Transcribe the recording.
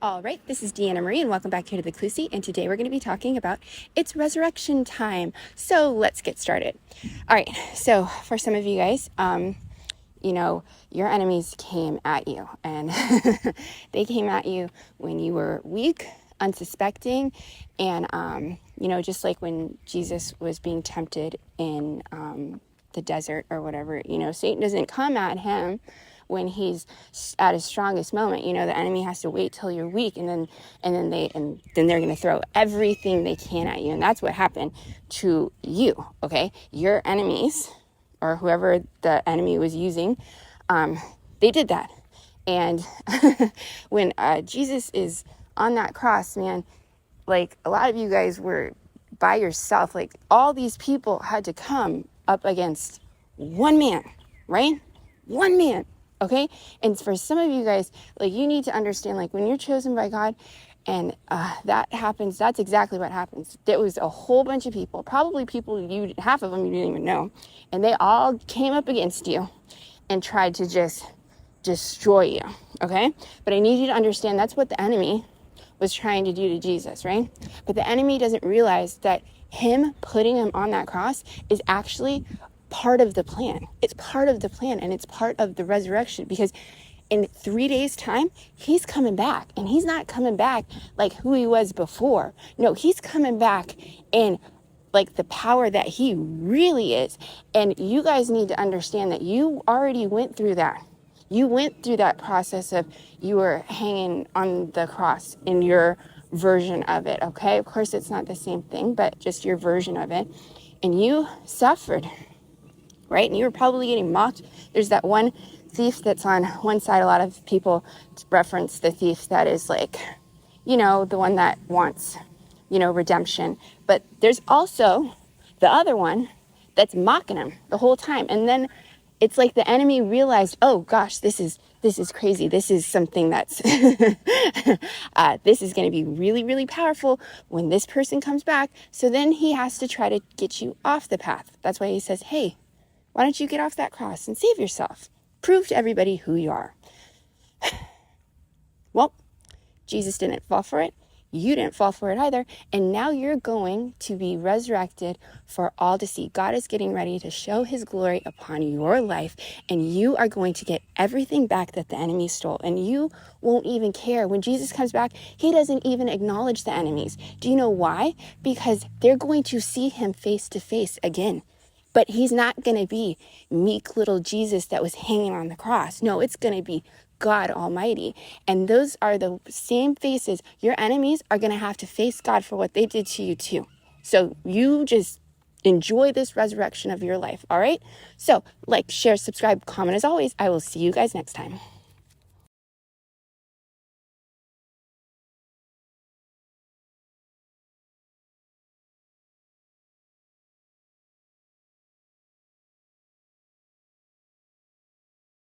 All right, this is Deanna Marie, and welcome back here to the Clusie. And today we're going to be talking about it's resurrection time. So let's get started. All right, so for some of you guys, your enemies came at you, and they came at you when you were weak, unsuspecting, and just like when Jesus was being tempted in the desert or whatever. Satan doesn't come at him when he's at his strongest moment. The enemy has to wait till you're weak, and then they're going to throw everything they can at you. And that's what happened to you. Okay, your enemies, or whoever the enemy was using, they did that. And when Jesus is on that cross, man, like a lot of you guys were by yourself. Like all these people had to come up against one man, right? One man. Okay. And for some of you guys, like you need to understand, like when you're chosen by God and that happens, that's exactly what happens. There was a whole bunch of people, probably people half of them you didn't even know. And they all came up against you and tried to just destroy you. Okay. But I need you to understand that's what the enemy was trying to do to Jesus, right? But the enemy doesn't realize that him putting him on that cross is actually part of the plan. It's part of the plan, and it's part of the resurrection, because in 3 days' time, he's coming back, and he's not coming back like who he was before. No, he's coming back in like the power that he really is. And you guys need to understand that you already went through that. You went through that process of you were hanging on the cross in your version of it, okay? Of course, it's not the same thing, but just your version of it. And you suffered, right? And you were probably getting mocked. There's that one thief that's on one side. A lot of people reference the thief that is like, the one that wants, redemption. But there's also the other one that's mocking him the whole time. And then it's like the enemy realized, oh gosh, this is crazy. This is something that's, this is going to be really, really powerful when this person comes back. So then he has to try to get you off the path. That's why he says, hey, why don't you get off that cross and save yourself? Prove to everybody who you are. Well, Jesus didn't fall for it. You didn't fall for it either. And now you're going to be resurrected for all to see. God is getting ready to show his glory upon your life. And you are going to get everything back that the enemy stole. And you won't even care. When Jesus comes back, he doesn't even acknowledge the enemies. Do you know why? Because they're going to see him face to face again. But he's not going to be meek little Jesus that was hanging on the cross. No, it's going to be God Almighty. And those are the same faces. Your enemies are going to have to face God for what they did to you too. So you just enjoy this resurrection of your life. All right. So like, share, subscribe, comment as always. I will see you guys next time.